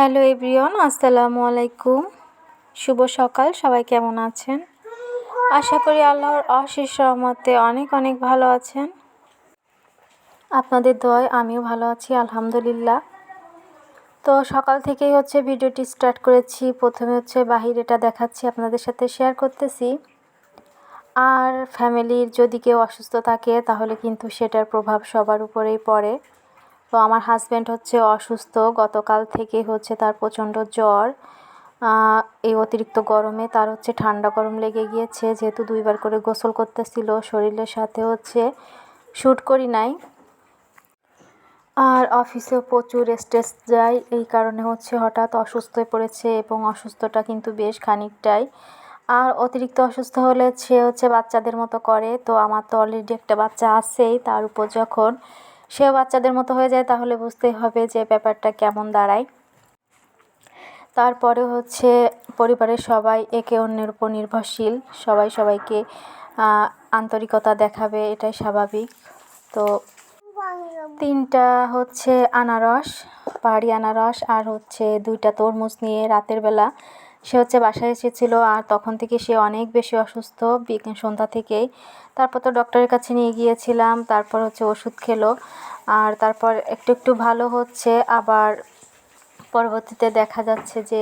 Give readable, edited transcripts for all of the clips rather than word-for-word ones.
Hello everyone, আসসালামু আলাইকুম। শুভ সকাল। সবাই কেমন আছেন? আশা করি আল্লাহর অশেষ রহমতে অনেক অনেক ভালো আছেন। আপনাদের দোয়ায় আমিও ভালো আছি, আলহামদুলিল্লাহ। তো সকাল থেকেই ভিডিওটি স্টার্ট করেছি। প্রথমে বাহিরেটা দেখাচ্ছি, আপনাদের সাথে শেয়ার করতেছি। আর ফ্যামিলির যদি কেউ অসুস্থ থাকে তাহলে কিন্তু সেটার প্রভাব সবার উপরেই পড়ে। তো আমার হাজব্যান্ড অসুস্থ, গতকাল থেকে তার প্রচণ্ড জ্বর। এই অতিরিক্ত গরমে তার ঠান্ডা গরম লেগে গিয়েছে, যেহেতু 2বার করে গোসল করতেছিল, শরীরের সাথে শ্যুট করি নাই। আর অফিসেও প্রচুর স্ট্রেস যায়, এই কারণে হঠাৎ অসুস্থ হয়ে পড়েছে এবং অসুস্থটা কিন্তু বেশ খানিকটাই। আর অতিরিক্ত অসুস্থ হলে সে বাচ্চাদের মতো করে। তো আমার তো অলরেডি একটা বাচ্চা আছেই, তার উপর যখন সেও বাচ্চাদের মতো হয়ে যায় তাহলে বুঝতেই হবে যে ব্যাপারটা কেমন দাঁড়ায়। তারপরে পরিবারের সবাই একে অন্যের উপর নির্ভরশীল, সবাই সবাইকে আন্তরিকতা দেখাবে, এটাই স্বাভাবিক। তো 3টা আনারস, পাহাড়ি আনারস আর 2টা তরমুজ নিয়ে রাতের বেলা সে বাসায় এসেছিলো। আর তখন থেকে সে অনেক বেশি অসুস্থ, সন্ধ্যা থেকেই। তারপর তো ডক্টরের কাছে নিয়ে গিয়েছিলাম, তারপর ওষুধ খেলো। আর তারপর একটু একটু ভালো হচ্ছে, আবার পরবর্তীতে দেখা যাচ্ছে যে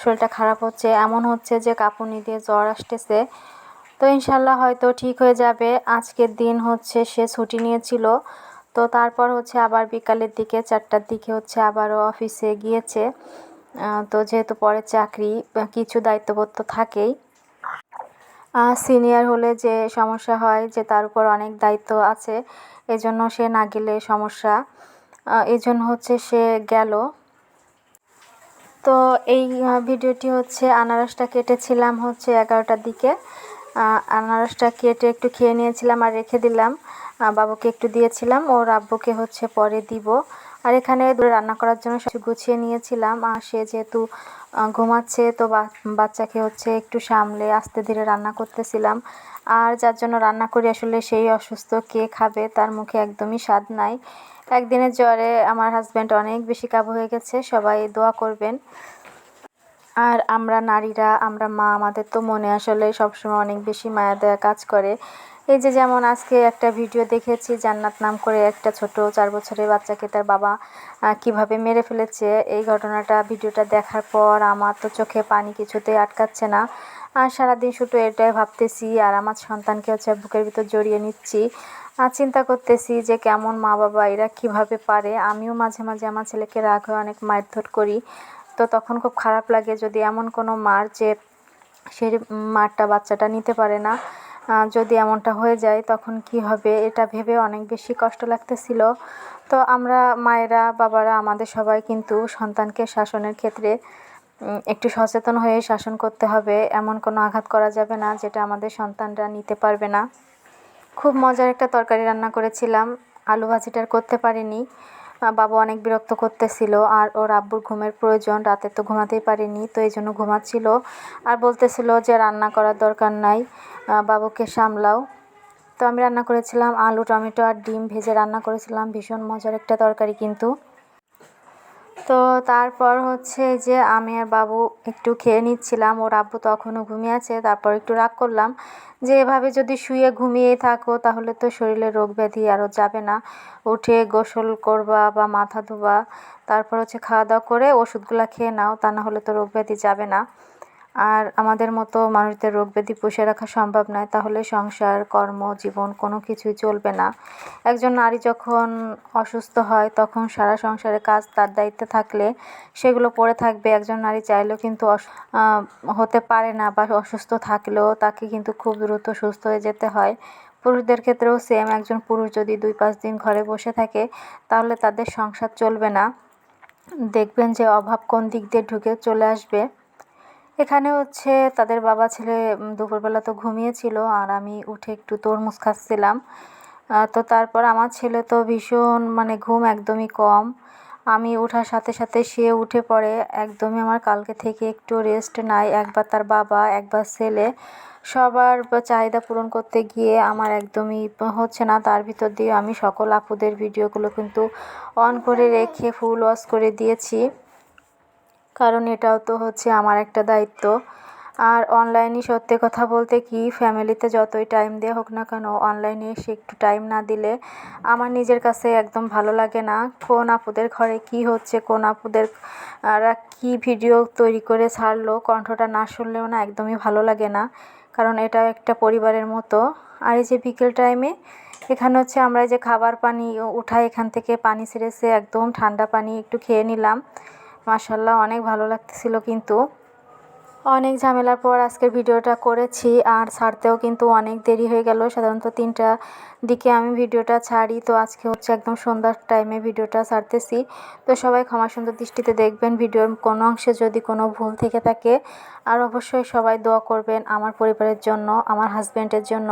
শরীরটা খারাপ হচ্ছে, এমন যে কাঁপুনি দিয়ে জ্বর আসতেছে। তো ইনশাল্লাহ হয়তো ঠিক হয়ে যাবে। আজকের দিন সে ছুটি নিয়েছিল। তো তারপর আবার বিকালের দিকে 4টার দিকে আবারও অফিসে গিয়েছে। তো যেহেতু পরে চাকরি, কিছু দায়িত্ববোধ তো থাকেই। সিনিয়র হলে যে সমস্যা হয় যে তার উপর অনেক দায়িত্ব আছে, এজন্য সে না গেলে সমস্যা, এজন্য সে গেল। তো এই ভিডিওটি আনারসটা কেটেছিলাম 11টার দিকে। আনারসটা কেটে একটু খেয়ে নিয়েছিলাম আর রেখে দিলাম, বাবুকে একটু দিয়েছিলাম, ওর আব্বুকে পরে দিব। আর এখানে রান্না করার জন্য সব গুছিয়ে নিয়েছিলাম। আর সে যেহেতু ঘুমাচ্ছে, তো বাচ্চাকে একটু সামলে আস্তে ধীরে রান্না করতেছিলাম। আর যার জন্য রান্না করি আসলে সেই অসুস্থ, কে খাবে, তার মুখে একদমই স্বাদ নাই। একদিনের জ্বরে আমার হাজব্যান্ড অনেক বেশি কাবু হয়ে গেছে, সবাই দোয়া করবেন। আর আমরা নারীরা, আমরা মা, আমাদের তো মনে আসলে সবসময় অনেক বেশি মায়া দয়া কাজ করে। এই যে যেমন আজকে একটা ভিডিও দেখেছি, জান্নাত নাম করে একটা ছোট 4 বছরের বাচ্চাকে তার বাবা কিভাবে মেরে ফেলেছে। এই ভিডিওটা দেখার পর আমার তো চোখে পানি কিছুতেই আটকাচ্ছে না। আর সারাদিন শুধু এটাই ভাবতেছি, আর আমার সন্তানকে বুকের ভিতর জড়িয়ে নিচ্ছি। আর চিন্তা করতেছি যে কেমন মা বাবা, এরা কিভাবে পারে। আমিও মাঝে মাঝে আমার ছেলেকে রাগ হয়ে অনেক মারধর করি। তো তখন খুব খারাপ লাগে যদি এমন কোনো মার যে সেই মারটা বাচ্চাটা নিতে পারে না, যদি এমনটা হয়ে যায় তখন কি হবে, এটা ভেবে অনেক বেশি কষ্ট লাগতেছিল। তো আমরা মায়েরা, বাবারা, আমাদের সবাই কিন্তু সন্তানকে শাসনের ক্ষেত্রে একটু সচেতন হয়ে শাসন করতে হবে। এমন কোনো আঘাত করা যাবে না যেটা আমাদের সন্তানরা নিতে পারবে না। খুব মজার একটা তরকারি রান্না করেছিলাম, আলু ভাজিটার করতে পারিনি। বাবু অনেক বিরক্ত করতেছিল, আর ওর আব্বুর ঘুমের প্রয়োজন, রাতে তো ঘুমাতেই পারিনি, তো এই জন্য ঘুমাচ্ছিল। আর বলতেছিল যে রান্না করার দরকার নাই, বাবুকে সামলাও। তো আমি রান্না করেছিলাম আলু, টমেটো আর ডিম ভেজে রান্না করেছিলাম, ভীষণ মজার একটা তরকারি কিন্তু। তো তারপর যে আমি আর বাবু একটু খেয়ে নিচ্ছিলাম, ওর আব্বু তখনও ঘুমিয়ে আছে। তারপর একটু রাগ করলাম যে এভাবে যদি শুয়ে ঘুমিয়ে থাকো তাহলে তো শরীরে রোগ ব্যাধি আরও যাবে না, উঠে গোসল করবা বা মাথা ধোবা, তারপর খাওয়া দাওয়া করে ওষুধগুলো খেয়ে নাও, তা না হলে তো রোগ ব্যাধি যাবে না। আর আমাদের মতো মানুষদের রোগ ব্যাধি পুষে রাখা সম্ভব নয়, তাহলে সংসার, কর্ম, জীবন কোনো কিছুই চলবে না। একজন নারী যখন অসুস্থ হয় তখন সারা সংসারের কাজ তার দায়িত্বে থাকলে সেগুলো পড়ে থাকবে। একজন নারী চাইলেও কিন্তু হতে পারে না, বা অসুস্থ থাকলেও তাকে কিন্তু খুব দ্রুত সুস্থ হয়ে যেতে হয়। পুরুষদের ক্ষেত্রেও সেম, একজন পুরুষ যদি 2-5 দিন ঘরে বসে থাকে তাহলে তাদের সংসার চলবে না, দেখবেন যে অভাব কোন দিক দিয়ে ঢুকে চলে আসবে। এখানে তাদের বাবা ছেলে দুপুরবেলা তো ঘুমিয়েছিল, আর আমি উঠে একটু তরমুজ খাচ্ছিলাম। তো তারপর আমার ছেলে তো ভীষণ ঘুম একদমই কম। আমি ওঠার সাথে সাথে সে উঠে পড়ে, একদমই আমার কালকে থেকে একটু রেস্ট নাই। একবার তার বাবা, একবার ছেলে, সবার চাহিদা পূরণ করতে গিয়ে আমার একদমই হচ্ছে না। তার ভিতর দিয়ে আমি সকল আপুদের ভিডিওগুলো কিন্তু অন করে রেখে ফুল ওয়াচ করে দিয়েছি। কারণ এটাও তো হচ্ছে আমার একটা দায়িত্ব। আর অনলাইনে সত্যি কথা বলতে কি, ফ্যামিলিতে যতই টাইম দেওয়া হোক না কেন, অনলাইনে এসে একটু টাইম না দিলে আমার নিজের কাছে একদম ভালো লাগে না। কোন আপুদের ঘরে কি হচ্ছে, কোন আপুদের কি ভিডিও তৈরি করে ছাড়লো, কণ্ঠটা না শুনলেও না একদমই ভালো লাগে না, কারণ এটা একটা পরিবারের মতো। আর এই যে বিকেল টাইমে এখানে হচ্ছে আমরা এই যে খাবার পানি উঠাই, এখান থেকে পানি ছেড়েছে, একদম ঠান্ডা পানি, একটু খেয়ে নিলাম। মাশাআল্লাহ অনেক ভালো লাগতেছিল। কিন্তু অনেক ঝামেলার পর আজকের ভিডিওটা করেছি, আর ছাড়তেও কিন্তু অনেক দেরি হয়ে গেল। সাধারণত 3টার দিকে আমি ভিডিওটা ছাড়ি, তো আজকে হচ্ছে একদম সন্ধ্যার টাইমে ভিডিওটা ছাড়তেছি। তো সবাই ক্ষমা সুন্দর দৃষ্টিতে দেখবেন ভিডিওর কোনো অংশে যদি কোনো ভুল থেকে থাকে। আর অবশ্যই সবাই দোয়া করবেন আমার পরিবারের জন্য, আমার হাজব্যান্ডের জন্য।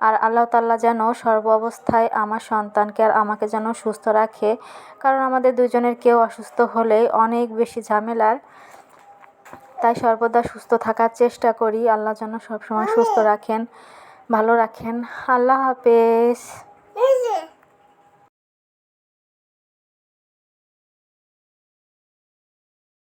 আর আল্লাহ তাআলা যেন সর্ব অবস্থায় আমার সন্তানকে আর আমাকে যেন সুস্থ রাখে, কারণ আমাদের দুজনের কেউ অসুস্থ হলেই অনেক বেশি ঝামেলার। তাই সর্বদা সুস্থ থাকার চেষ্টা করি। আল্লাহ যেন সবসময় সুস্থ রাখেন, ভালো রাখেন। আল্লাহ হাফেজ।